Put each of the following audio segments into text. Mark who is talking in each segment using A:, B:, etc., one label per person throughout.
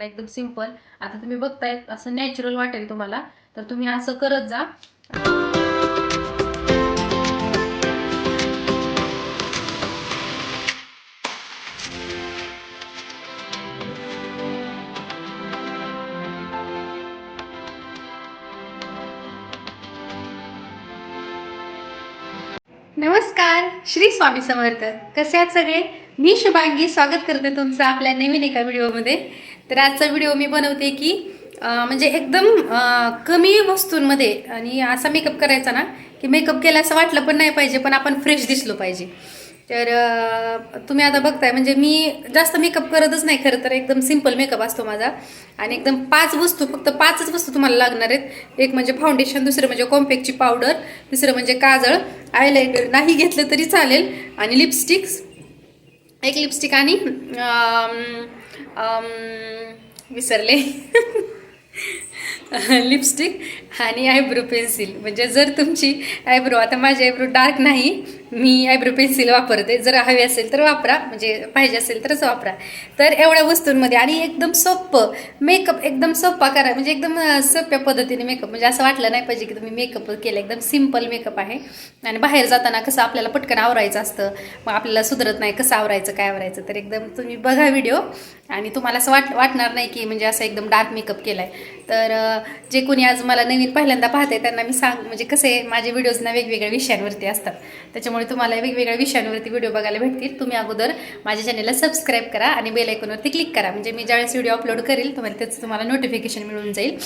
A: एकदम सिंपल. आता तुम्ही बघताय असं नॅचरल वाटेल तुम्हाला, तर तुम्ही असं करत जा. नमस्कार, श्री स्वामी समर्थ. कसे आहात सगळे? मी शुभांगी स्वागत करते तुमचं आपल्या नवीन एका व्हिडिओमध्ये. तर आजचा व्हिडिओ मी बनवते की म्हणजे एकदम कमी वस्तूंमध्ये आणि असा मेकअप करायचा ना की मेकअप केला असं वाटलं पण नाही पाहिजे, पण आपण फ्रेश दिसलो पाहिजे. तर तुम्ही आता बघताय म्हणजे मी जास्त मेकअप करतच नाही. खरं तर एकदम सिंपल मेकअप असतो माझा. आणि एकदम फक्त पाचच वस्तू तुम्हाला लागणार आहेत. एक म्हणजे फाउंडेशन, दुसरं म्हणजे कॉम्पॅक्टची पावडर, तिसरं म्हणजे काजळ, आयलाइनर नाही घेतलं तरी चालेल, आणि एक लिपस्टिक आणि विसरले लिपस्टिक आणि आयब्रो पेन्सिल. म्हणजे जर तुमची आयब्रो, आता माझी आयब्रो डार्क नाही, मी आयब्रो पेन्सिल वापरते. जर हवी असेल तर वापरा, म्हणजे पाहिजे असेल तरच वापरा. तर एवढ्या वस्तूंमध्ये आणि एकदम सोपं मेकअप, एकदम सोपा करा, म्हणजे एकदम सोप्या पद्धतीने मेकअप, म्हणजे असं वाटलं नाही पाहिजे की तुम्ही मेकअप केलं. एकदम सिंपल मेकअप आहे. आणि बाहेर जाताना कसं आपल्याला पटकन आवरायचं असतं, मग आपल्याला सुधरत नाही कसं आवरायचं काय आवरायचं. तर एकदम तुम्ही बघा व्हिडिओ, आणि तुम्हाला असं वाटणार नाही की म्हणजे असं एकदम डार्क मेकअप केला आहे. तर जे कोणी आज मला नवीन पहिल्यांदा पाहते त्यांना मी म्हणजे कसे माझे व्हिडिओज ना वेगवेगळ्या विषयांवरती असतात, त्याच्यामुळे तुम्हाला वेगवेगळ्या विषयांवरती व्हिडिओ बघायला भेटतील. तुम्ही अगोदर माझ्या चॅनलला सबस्क्राईब करा आणि बेल आयकॉनवरती क्लिक करा, म्हणजे मी ज्यावेळेस व्हिडिओ अपलोड करेल त्याचं तुम्हाला नोटिफिकेशन मिळून जाईल.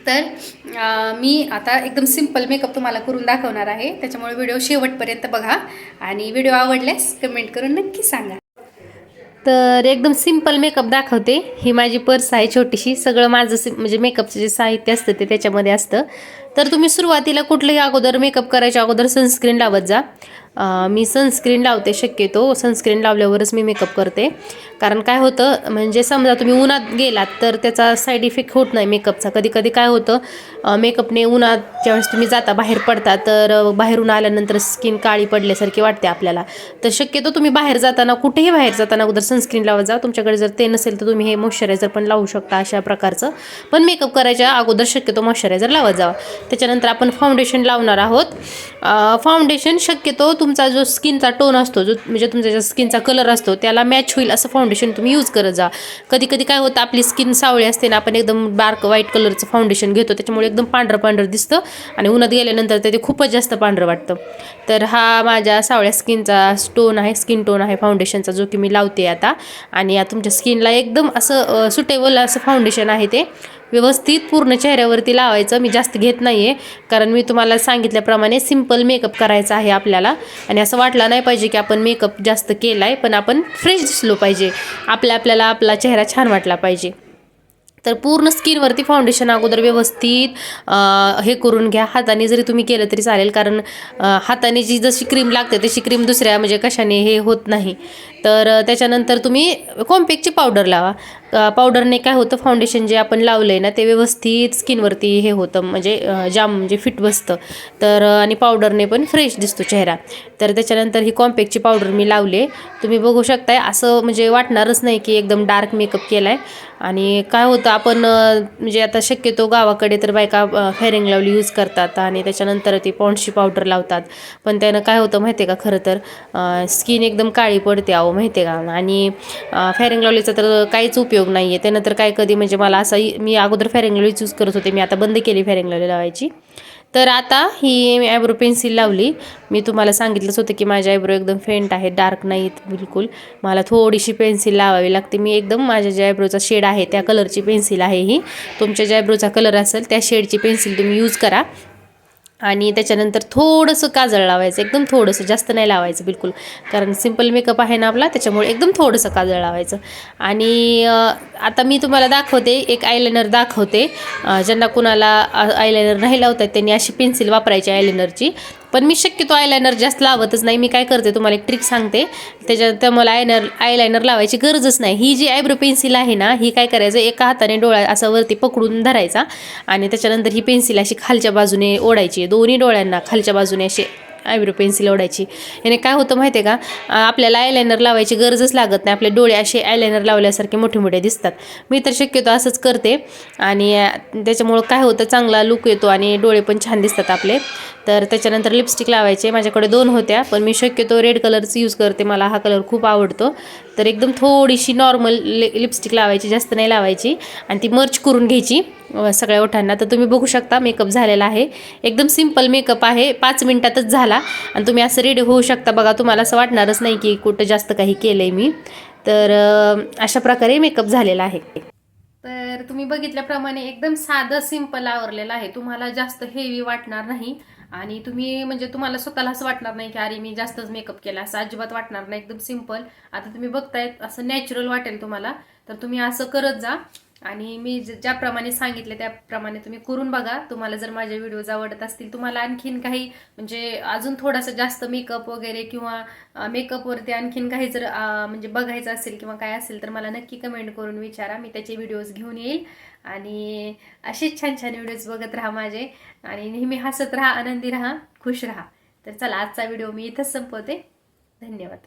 A: तर मी आता एकदम सिंपल मेकअप तुम्हाला करून दाखवणार आहे, त्याच्यामुळे व्हिडिओ शेवटपर्यंत बघा. आणि व्हिडिओ आवडल्यास कमेंट करून नक्की सांगा. तर एकदम सिंपल मेकअप दाखवते. ही माझी पर्स आहे छोटीशी. सगळं माझं म्हणजे मेकअपचं जे साहित्य असतं ते त्याच्यामध्ये असतं. तर तुम्ही सुरुवातीला कुठलंही अगोदर मेकअप करायच्या अगोदर सनस्क्रीन लावत जा. मी सनस्क्रीन लावते शक्यतो. सनस्क्रीन लावल्यावरच मी मेकअप करते. कारण काय होतं, म्हणजे समजा तुम्ही उन्हात गेलात तर त्याचा साईड इफेक्ट होत नाही मेकअपचा. कधी कधी काय होतं, मेकअपने उन्हात ज्यावेळेस तुम्ही जाता, बाहेर पडता, तर बाहेरून आल्यानंतर स्किन काळी पडल्यासारखी वाटते आपल्याला. तर शक्यतो तुम्ही बाहेर जाताना, कुठेही बाहेर जाताना अगोदर सनस्क्रीन लावत जा. तुमच्याकडे जर ते नसेल तर तुम्ही हे मॉइश्चरायझर पण लावू शकता अशा प्रकारचं. पण मेकअप करायच्या अगोदर शक्यतो मॉइश्चरायझर लावत जावा. त्याच्यानंतर आपण फाउंडेशन लावणार आहोत. फाउंडेशन शक्यतो तुमचा जो स्किनचा टोन असतो, जो म्हणजे तुमचा जो स्किनचा कलर असतो त्याला मॅच होईल असं फाउंडेशन तुम्ही यूज करत जा. कधी कधी काय होतं, आपली स्किन सावळी असते ना, आपण एकदम डार्क व्हाईट कलरचं फाउंडेशन घेतो, त्याच्यामुळे एकदम पांढरं पांढरं दिसतं आणि उन्हात गेल्यानंतर ते खूपच जास्त पांढरं वाटतं. तर हा माझ्या सावळ्या स्किनचा स्किन टोन आहे फाउंडेशनचा, जो की मी लावते आता. आणि तुमच्या स्किनला एकदम असं सुटेबल असं फाउंडेशन आहे. ते व्यवस्थित पूर्ण चेहऱ्यावरती लावायचं. मी जास्त घेत नाही आहे, कारण मी तुम्हाला सांगितल्याप्रमाणे सिंपल मेकअप करायचा आहे आपल्याला. आणि असं वाटलं नाही पाहिजे की आपण मेकअप जास्त केला आहे, पण आपण फ्रेश दिसलो पाहिजे, आपल्याला आपला चेहरा छान वाटला पाहिजे. तर पूर्ण स्किनवरती फाउंडेशन अगोदर व्यवस्थित हे करून घ्या. हाताने जरी तुम्ही केलं तरी चालेल, कारण हाताने जी जशी क्रीम लागते तशी क्रीम दुसऱ्या म्हणजे कशाने हे होत नाही. तर त्याच्यानंतर तुम्ही कॉम्पॅक्टची पावडर लावा. पावडरने काय होतं, फाउंडेशन जे आपण लावलं आहे ना ते व्यवस्थित स्किनवरती हे होतं, म्हणजे जाम म्हणजे फिट बसतं. तर आणि पावडरने पण फ्रेश दिसतो चेहरा. तर त्याच्यानंतर ही कॉम्पॅक्टची पावडर मी लावले. तुम्ही बघू शकताय, असं म्हणजे वाटणारच नाही की एकदम डार्क मेकअप केला आहे. आणि काय होतं, आपण म्हणजे आता शक्यतो गावाकडे तर बायका फेअर अँड लवली यूज करतात आणि त्याच्यानंतर ती पॉन्ड्सची पावडर लावतात. पण त्यानं काय होतं माहिती आहे का, खरं तर स्किन एकदम काळी पडते अहो, माहिती आहे का. आणि फेअर अँड लवलीचा तर काहीच उपयोग नाही आहे. त्यानं तर काय कधी म्हणजे मला असं, मी अगोदर फेअर अँड लवली यूज करत होते, मी आता बंद केली फेअर अँड लवली लावायची. तर आता ही आयब्रो पेन्सिल लावली. मी तुम्हाला सांगितलंच होतं की माझे आयब्रो एकदम फेंट आहे, डार्क नाहीत बिलकुल. मला थोडीशी पेन्सिल लावावी लागते. मी एकदम माझ्या ज्या आयब्रोचा शेड आहे त्या कलरची पेन्सिल आहे ही. तुमच्या ज्या आयब्रोचा कलर असेल त्या शेडची पेन्सिल तुम्ही यूज करा. आणि त्याच्यानंतर थोडंसं काजळ लावायचं, एकदम थोडंसं, जास्त नाही लावायचं बिलकुल, कारण सिंपल मेकअप आहे ना आपला, त्याच्यामुळे एकदम थोडंसं काजळ लावायचं. आणि आता मी तुम्हाला दाखवते, एक आयलायनर दाखवते. ज्यांना कुणाला आयलायनर नाही लावतात त्यांनी अशी पेन्सिल वापरायची आयलायनरची. पण मी शक्यतो आयलायनर जास्त लावतच नाही. मी काय करते तुम्हाला एक ट्रिक सांगते, त्याच्यात मला आयलायनर लावायची गरजच नाही. ही जी आयब्रो पेन्सिल आहे ना, ही काय करायचं, एका हाताने डोळा असं वरती पकडून धरायचा आणि त्याच्यानंतर ही पेन्सिल अशी खालच्या बाजूने ओढायची, दोन्ही डोळ्यांना खालच्या बाजूने असे आयब्रो पेन्सिल ओढायची. याने काय होतं माहिती आहे का, आपल्याला आयलायनर लावायची गरजच लागत नाही. आपले डोळे असे आयलायनर लावल्यासारखे मोठे मोठे दिसतात. मी तर शक्यतो असंच करते आणि त्याच्यामुळं काय होतं, चांगला लुक येतो आणि डोळे पण छान दिसतात आपले. तर त्याच्यानंतर लिपस्टिक लावायचे. माझ्याकडे 2 होत्या, पण मी शक्यतो रेड कलरच यूज करते. मला हा कलर खूप आवडतो. तर एकदम थोडीशी नॉर्मल लिपस्टिक लावायची, जास्त नाही लावायची, आणि ती मर्च करून घ्यायची सगळ्या ओठांना. तर तुम्ही बघू शकता मेकअप झालेला आहे. एकदम सिंपल मेकअप आहे, 5 मिनिटातच झाला आणि तुम्ही असं रेडी होऊ शकता बघा. तुम्हाला असं वाटणारच नाही की कुठं जास्त काही केलं आहे मी. तर अशा प्रकारे मेकअप झालेला आहे. तर तुम्ही बघितल्याप्रमाणे एकदम साधं सिंपल आवरलेलं आहे. तुम्हाला जास्त हेवी वाटणार नाही आणि तुम्ही म्हणजे तुम्हाला स्वतःला असं वाटणार नाही की अरे मी जास्तच मेकअप केला, असं अजिबात वाटणार नाही. एकदम सिंपल. आता तुम्ही बघतायत असं नॅचरल वाटेल तुम्हाला. तर तुम्ही असं करत जा आणि मी ज्याप्रमाणे सांगितले त्याप्रमाणे तुम्ही करून बघा. तुम्हाला जर माझे व्हिडिओज आवडत असतील, तुम्हाला आणखीन काही म्हणजे अजून थोडासा जास्त मेकअप वगैरे किंवा मेकअपवरती आणखीन काही जर म्हणजे बघायचं असेल किंवा काय असेल तर मला नक्की कमेंट करून विचारा. मी त्याचे व्हिडिओज घेऊन येईल आणि असेच छान छान व्हिडिओज बघत राहा माझे आणि नेहमी हसत राहा, आनंदी राहा, खुश राहा. तर चला, आजचा व्हिडिओ मी इथंच संपवते. धन्यवाद.